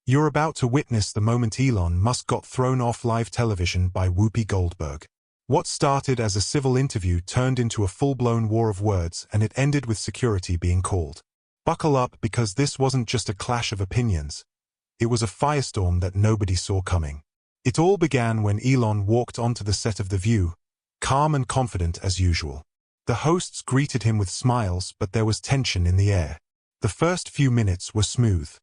You're about to witness the moment Elon Musk got thrown off live television by Whoopi Goldberg. What started as a civil interview turned into a full-blown war of words, and it ended with security being called. Buckle up, because this wasn't just a clash of opinions. It was a firestorm that nobody saw coming. It all began when Elon walked onto the set of The View, calm and confident as usual. The hosts greeted him with smiles, but there was tension in the air. The first few minutes were smooth.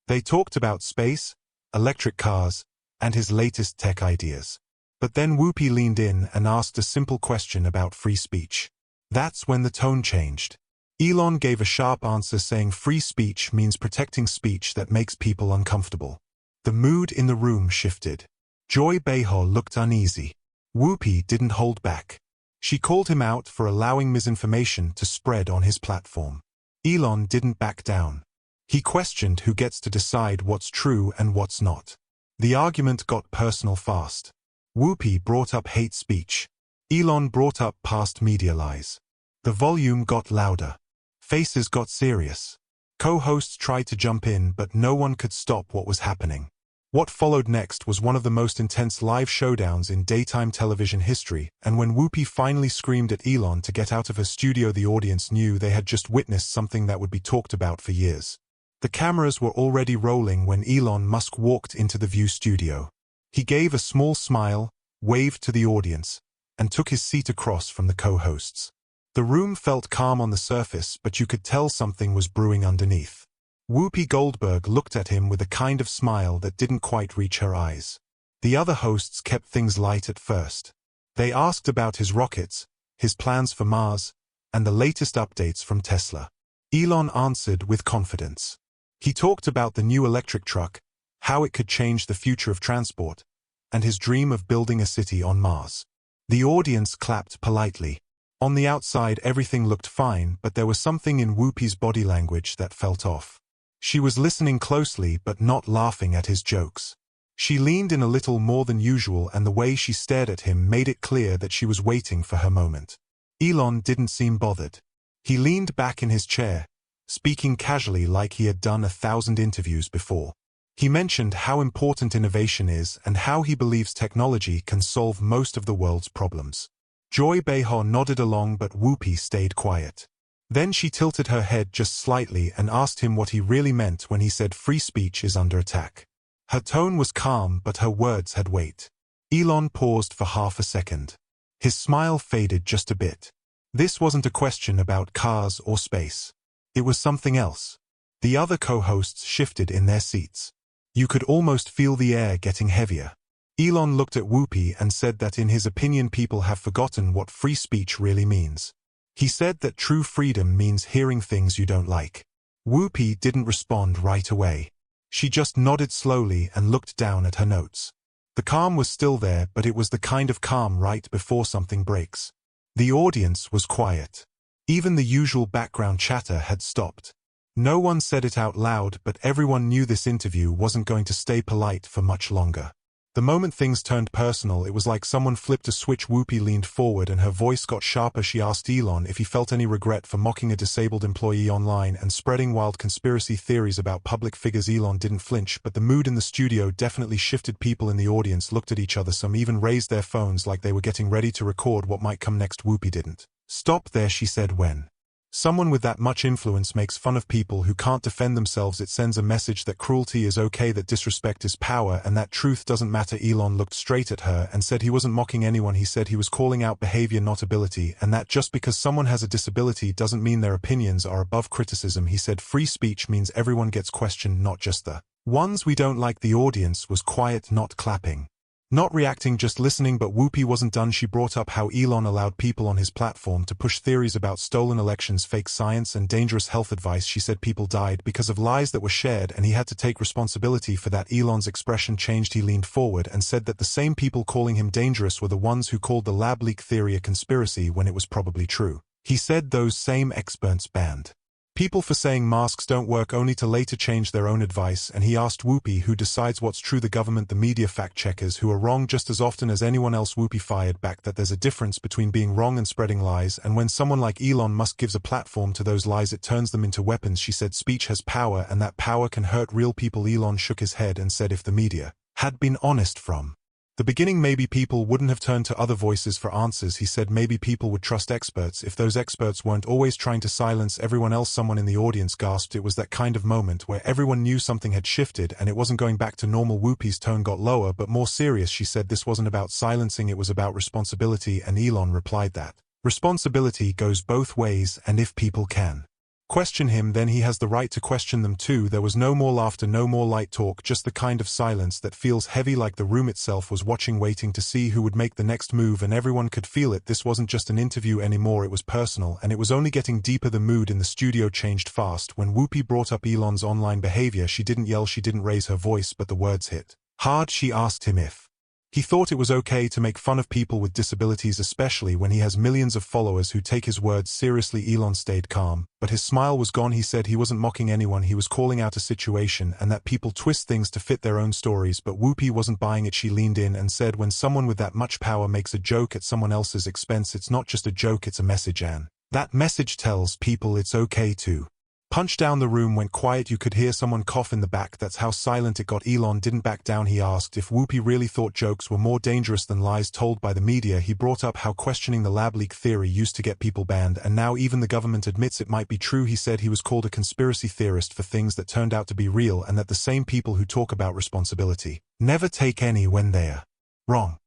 They talked about space, electric cars, and his latest tech ideas. But then Whoopi leaned in and asked a simple question about free speech. That's when the tone changed. Elon gave a sharp answer saying free speech means protecting speech that makes people uncomfortable. The mood in the room shifted. Joy Behar looked uneasy. Whoopi didn't hold back. She called him out for allowing misinformation to spread on his platform. Elon didn't back down. He questioned who gets to decide what's true and what's not. The argument got personal fast. Whoopi brought up hate speech. Elon brought up past media lies. The volume got louder. Faces got serious. Co-hosts tried to jump in, but no one could stop what was happening. What followed next was one of the most intense live showdowns in daytime television history, and when Whoopi finally screamed at Elon to get out of her studio, the audience knew they had just witnessed something that would be talked about for years. The cameras were already rolling when Elon Musk walked into the View studio. He gave a small smile, waved to the audience, and took his seat across from the co-hosts. The room felt calm on the surface, but you could tell something was brewing underneath. Whoopi Goldberg looked at him with a kind of smile that didn't quite reach her eyes. The other hosts kept things light at first. They asked about his rockets, his plans for Mars, and the latest updates from Tesla. Elon answered with confidence. He talked about the new electric truck, how it could change the future of transport, and his dream of building a city on Mars. The audience clapped politely. On the outside everything looked fine, but there was something in Whoopi's body language that felt off. She was listening closely but not laughing at his jokes. She leaned in a little more than usual, and the way she stared at him made it clear that she was waiting for her moment. Elon didn't seem bothered. He leaned back in his chair, speaking casually like he had done 1,000 interviews before. He mentioned how important innovation is and how he believes technology can solve most of the world's problems. Joy Behar nodded along, but Whoopi stayed quiet. Then she tilted her head just slightly and asked him what he really meant when he said free speech is under attack. Her tone was calm, but her words had weight. Elon paused for half a second. His smile faded just a bit. This wasn't a question about cars or space. It was something else. The other co-hosts shifted in their seats. You could almost feel the air getting heavier. Elon looked at Whoopi and said that in his opinion people have forgotten what free speech really means. He said that true freedom means hearing things you don't like. Whoopi didn't respond right away. She just nodded slowly and looked down at her notes. The calm was still there, but it was the kind of calm right before something breaks. The audience was quiet. Even the usual background chatter had stopped. No one said it out loud, but everyone knew this interview wasn't going to stay polite for much longer. The moment things turned personal, it was like someone flipped a switch. Whoopi leaned forward and her voice got sharper. She asked Elon if he felt any regret for mocking a disabled employee online and spreading wild conspiracy theories about public figures. Elon didn't flinch, but the mood in the studio definitely shifted. People in the audience looked at each other. Some even raised their phones like they were getting ready to record what might come next. Whoopi didn't. Stop there, she said. When someone with that much influence makes fun of people who can't defend themselves, it sends a message that cruelty is okay, that disrespect is power, and that truth doesn't matter. Elon looked straight at her and said he wasn't mocking anyone. He said he was calling out behavior, not ability, and that just because someone has a disability doesn't mean their opinions are above criticism. He said free speech means everyone gets questioned, not just the ones we don't like. The audience was quiet, not clapping, not reacting, just listening. But Whoopi wasn't done. She brought up how Elon allowed people on his platform to push theories about stolen elections, fake science, and dangerous health advice. She said people died because of lies that were shared, and he had to take responsibility for that. Elon's expression changed. He leaned forward and said that the same people calling him dangerous were the ones who called the lab leak theory a conspiracy when it was probably true. He said those same experts banned People for saying masks don't work only to later change their own advice, and he asked Whoopi who decides what's true, the government, the media, fact-checkers who are wrong just as often as anyone else. Whoopi fired back that there's a difference between being wrong and spreading lies, and when someone like Elon Musk gives a platform to those lies it turns them into weapons. She said speech has power and that power can hurt real people. Elon shook his head and said if the media had been honest from the beginning, maybe people wouldn't have turned to other voices for answers. He said maybe people would trust experts if those experts weren't always trying to silence everyone else. Someone in the audience gasped. It was that kind of moment where everyone knew something had shifted and it wasn't going back to normal. Whoopi's tone got lower but more serious. She said this wasn't about silencing, it was about responsibility, and Elon replied that responsibility goes both ways, and if people can question him, then he has the right to question them too. There was no more laughter, no more light talk, just the kind of silence that feels heavy, like the room itself was watching, waiting to see who would make the next move, and everyone could feel it. This wasn't just an interview anymore, it was personal, and it was only getting deeper. The mood in the studio changed fast. When Whoopi brought up Elon's online behavior, she didn't yell, she didn't raise her voice, but the words hit hard. She asked him if he thought it was okay to make fun of people with disabilities, especially when he has millions of followers who take his words seriously. Elon stayed calm, but his smile was gone. He said he wasn't mocking anyone, he was calling out a situation and that people twist things to fit their own stories. But Whoopi wasn't buying it. She leaned in and said when someone with that much power makes a joke at someone else's expense, it's not just a joke, it's a message, and that message tells people it's okay to punch down. The room went quiet. You could hear someone cough in the back. That's how silent it got. Elon didn't back down. He asked if Whoopi really thought jokes were more dangerous than lies told by the media. He brought up how questioning the lab leak theory used to get people banned, and now even the government admits it might be true. He said he was called a conspiracy theorist for things that turned out to be real, and that the same people who talk about responsibility never take any when they're wrong.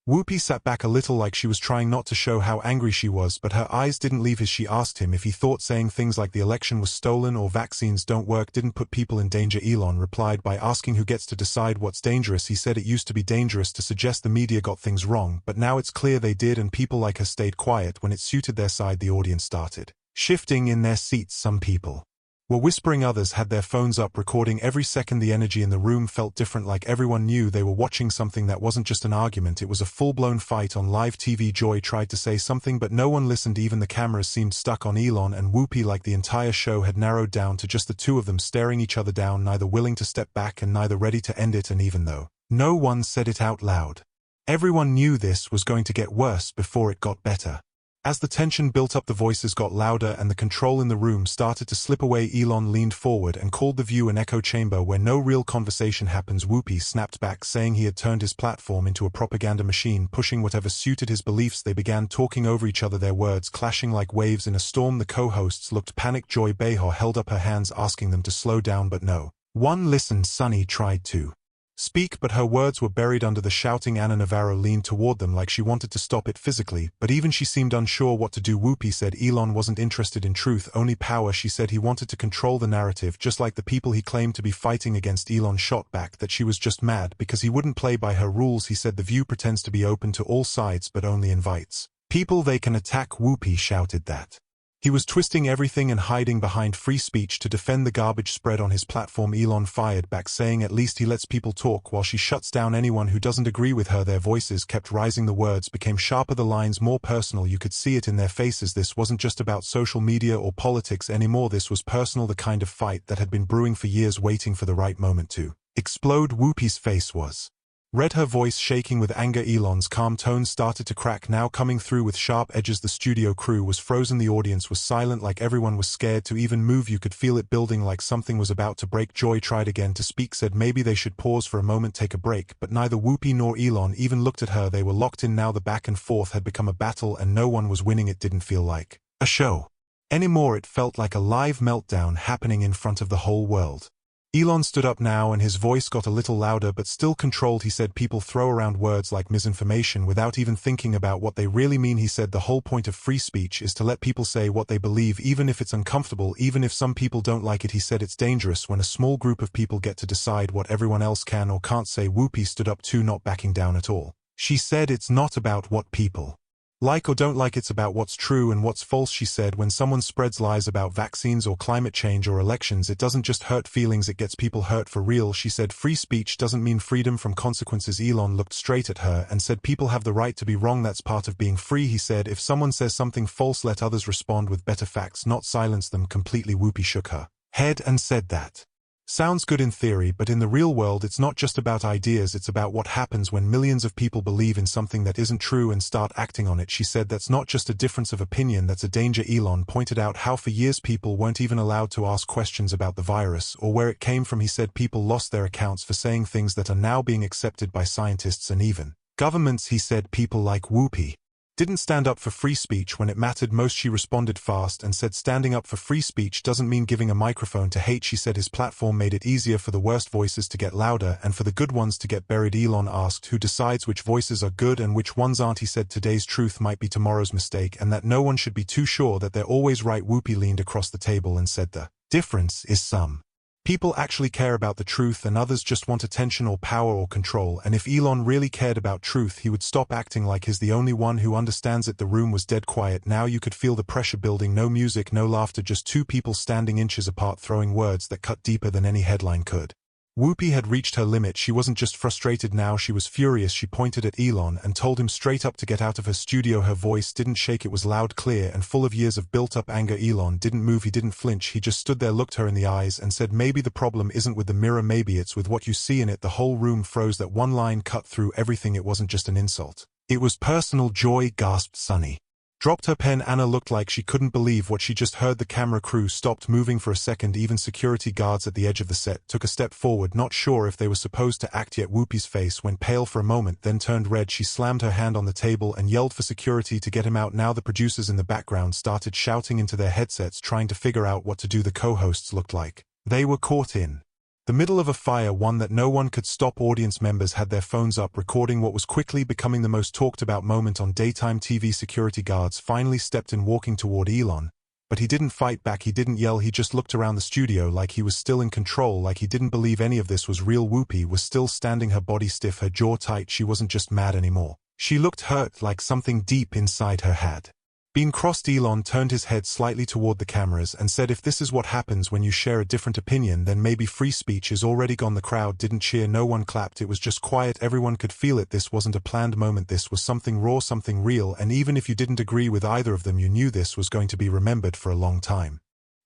Whoopi sat back a little, like she was trying not to show how angry she was, but her eyes didn't leave his. She asked him if he thought saying things like the election was stolen or vaccines don't work didn't put people in danger. Elon replied by asking who gets to decide what's dangerous. He said it used to be dangerous to suggest the media got things wrong, but now it's clear they did, and people like her stayed quiet when it suited their side. The audience started shifting in their seats. Some people were whispering, others had their phones up recording every second. The energy in the room felt different, like everyone knew they were watching something that wasn't just an argument, it was a full-blown fight on live TV. Joy tried to say something but no one listened. Even the cameras seemed stuck on Elon and Whoopi, like the entire show had narrowed down to just the two of them staring each other down, neither willing to step back and neither ready to end it. And even though no one said it out loud, everyone knew this was going to get worse before it got better. As the tension built up, the voices got louder and the control in the room started to slip away. Elon leaned forward and called the view an echo chamber where no real conversation happens. Whoopi snapped back, saying he had turned his platform into a propaganda machine, pushing whatever suited his beliefs. They began talking over each other, their words clashing like waves in a storm. The co-hosts looked panicked. Joy Behar held up her hands, asking them to slow down, but no one listened. Sunny tried to speak, but her words were buried under the shouting. Anna Navarro leaned toward them like she wanted to stop it physically, but even she seemed unsure what to do. Whoopi said Elon wasn't interested in truth, only power. She said he wanted to control the narrative, just like the people he claimed to be fighting against. Elon shot back that she was just mad because he wouldn't play by her rules. He said the view pretends to be open to all sides but only invites people they can attack. Whoopi shouted that he was twisting everything and hiding behind free speech to defend the garbage spread on his platform. Elon fired back, saying at least he lets people talk while she shuts down anyone who doesn't agree with her. Their voices kept rising, the words became sharper, the lines more personal. You could see it in their faces. This wasn't just about social media or politics anymore, this was personal, the kind of fight that had been brewing for years, waiting for the right moment to explode. Whoopi's face was red, her voice shaking with anger. Elon's calm tones started to crack, now coming through with sharp edges. The studio crew was frozen, the audience was silent, like everyone was scared to even move. You could feel it building, like something was about to break. Joy tried again to speak, said maybe they should pause for a moment, take a break, but neither Whoopi nor Elon even looked at her. They were locked in now. The back and forth had become a battle and no one was winning. It didn't feel like a show anymore, it felt like a live meltdown happening in front of the whole world. Elon stood up now and his voice got a little louder but still controlled. He said people throw around words like misinformation without even thinking about what they really mean. He said the whole point of free speech is to let people say what they believe, even if it's uncomfortable, even if some people don't like it. He said it's dangerous when a small group of people get to decide what everyone else can or can't say. Whoopi stood up too, not backing down at all. She said it's not about what people Like or don't like, it's about what's true and what's false, she said. When someone spreads lies about vaccines or climate change or elections, it doesn't just hurt feelings, it gets people hurt for real, she said. Free speech doesn't mean freedom from consequences. Elon looked straight at her and said people have the right to be wrong, that's part of being free, he said. If someone says something false, let others respond with better facts, not silence them completely. Whoopi shook her head and said that sounds good in theory, but in the real world it's not just about ideas, it's about what happens when millions of people believe in something that isn't true and start acting on it, she said. That's not just a difference of opinion, that's a danger. Elon pointed out how for years people weren't even allowed to ask questions about the virus or where it came from. He said people lost their accounts for saying things that are now being accepted by scientists and even governments. He said people like Whoopi didn't stand up for free speech when it mattered most. She responded fast and said standing up for free speech doesn't mean giving a microphone to hate. She said his platform made it easier for the worst voices to get louder and for the good ones to get buried. Elon asked who decides which voices are good and which ones aren't. He said today's truth might be tomorrow's mistake and that no one should be too sure that they're always right. Whoopi leaned across the table and said the difference is some people actually care about the truth and others just want attention or power or control, and if Elon really cared about truth he would stop acting like he's the only one who understands it. The room was dead quiet now. You could feel the pressure building. No music, no laughter, just two people standing inches apart throwing words that cut deeper than any headline could. Whoopi had reached her limit. She wasn't just frustrated now, she was furious. She pointed at Elon and told him straight up to get out of her studio. Her voice didn't shake, it was loud, clear, and full of years of built-up anger. Elon didn't move, he didn't flinch, he just stood there, looked her in the eyes and said, maybe the problem isn't with the mirror, maybe it's with what you see in it. The whole room froze. That one line cut through everything. It wasn't just an insult. It was personal. Joy gasped. Sunny dropped her pen. Anna looked like she couldn't believe what she just heard. The camera crew stopped moving for a second. Even security guards at the edge of the set took a step forward, not sure if they were supposed to act yet. Whoopi's face went pale for a moment, then turned red. She slammed her hand on the table and yelled for security to get him out. Now the producers in the background started shouting into their headsets, trying to figure out what to do. The co-hosts looked like they were caught in the middle of a fire, one that no one could stop. Audience members had their phones up, recording what was quickly becoming the most talked about moment on daytime TV. Security guards finally stepped in, walking toward Elon, but he didn't fight back, he didn't yell, he just looked around the studio like he was still in control, like he didn't believe any of this was real. Whoopi was still standing, her body stiff, her jaw tight. She wasn't just mad anymore. She looked hurt, like something deep inside her had been crossed. Elon turned his head slightly toward the cameras and said, if this is what happens when you share a different opinion, then maybe free speech is already gone. The crowd didn't cheer, no one clapped, it was just quiet. Everyone could feel it. This wasn't a planned moment, this was something raw, something real, and even if you didn't agree with either of them, you knew this was going to be remembered for a long time.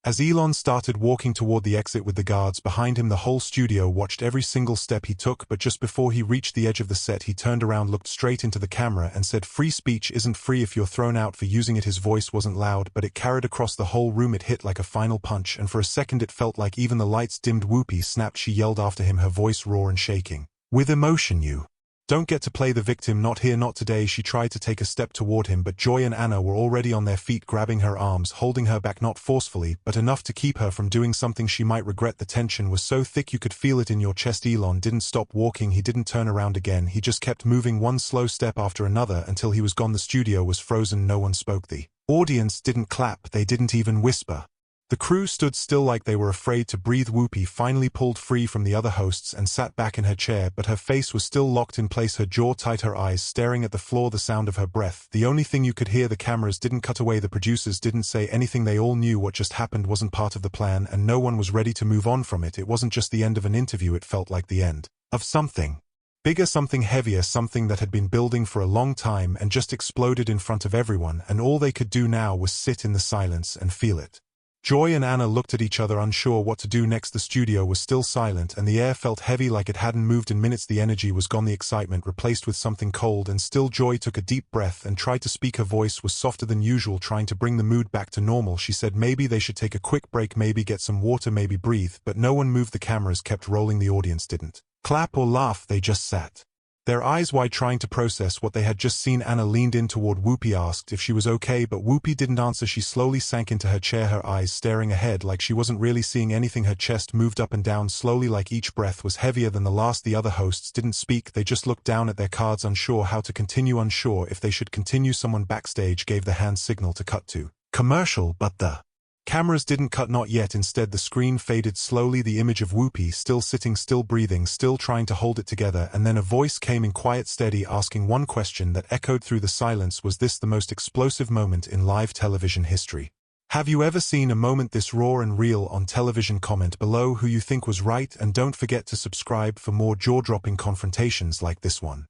As Elon started walking toward the exit with the guards behind him, the whole studio watched every single step he took, but just before he reached the edge of the set he turned around, looked straight into the camera and said, free speech isn't free if you're thrown out for using it. His voice wasn't loud, but it carried across the whole room. It hit like a final punch, and for a second it felt like even the lights dimmed. Whoopi snapped, she yelled after him, her voice raw and shaking with emotion, you don't get to play the victim, not here, not today. She tried to take a step toward him, but Joy and Anna were already on their feet, grabbing her arms, holding her back, not forcefully, but enough to keep her from doing something she might regret. The tension was so thick you could feel it in your chest. Elon didn't stop walking, he didn't turn around again, he just kept moving, one slow step after another, until he was gone. The studio was frozen, no one spoke. The audience didn't clap, they didn't even whisper. The crew stood still like they were afraid to breathe. Whoopi finally pulled free from the other hosts and sat back in her chair, but her face was still locked in place, her jaw tight, her eyes staring at the floor, the sound of her breath the only thing you could hear. The cameras didn't cut away, the producers didn't say anything, they all knew what just happened wasn't part of the plan, and no one was ready to move on from it. It wasn't just the end of an interview, it felt like the end of something bigger, something heavier, something that had been building for a long time and just exploded in front of everyone, and all they could do now was sit in the silence and feel it. Joy and Anna looked at each other, unsure what to do next. The studio was still silent, and the air felt heavy, like it hadn't moved in minutes. The energy was gone, the excitement replaced with something cold and still. Joy took a deep breath and tried to speak. Her voice was softer than usual, trying to bring the mood back to normal. She said maybe they should take a quick break, maybe get some water, maybe breathe, but no one moved. The cameras kept rolling, the audience didn't clap or laugh, they just sat, their eyes wide, trying to process what they had just seen. Anna leaned in toward Whoopi, asked if she was okay, but Whoopi didn't answer. She slowly sank into her chair, her eyes staring ahead like she wasn't really seeing anything. Her chest moved up and down slowly, like each breath was heavier than the last. The other hosts didn't speak, they just looked down at their cards, unsure how to continue, unsure if they should continue. Someone backstage gave the hand signal to cut to commercial, but the Cameras didn't cut, not yet. Instead, the screen faded slowly, the image of Whoopi still sitting, still breathing, still trying to hold it together, and then a voice came in, quiet, steady, asking one question that echoed through the silence. Was this the most explosive moment in live television history? Have you ever seen a moment this raw and real on television? Comment below who you think was right, and don't forget to subscribe for more jaw-dropping confrontations like this one.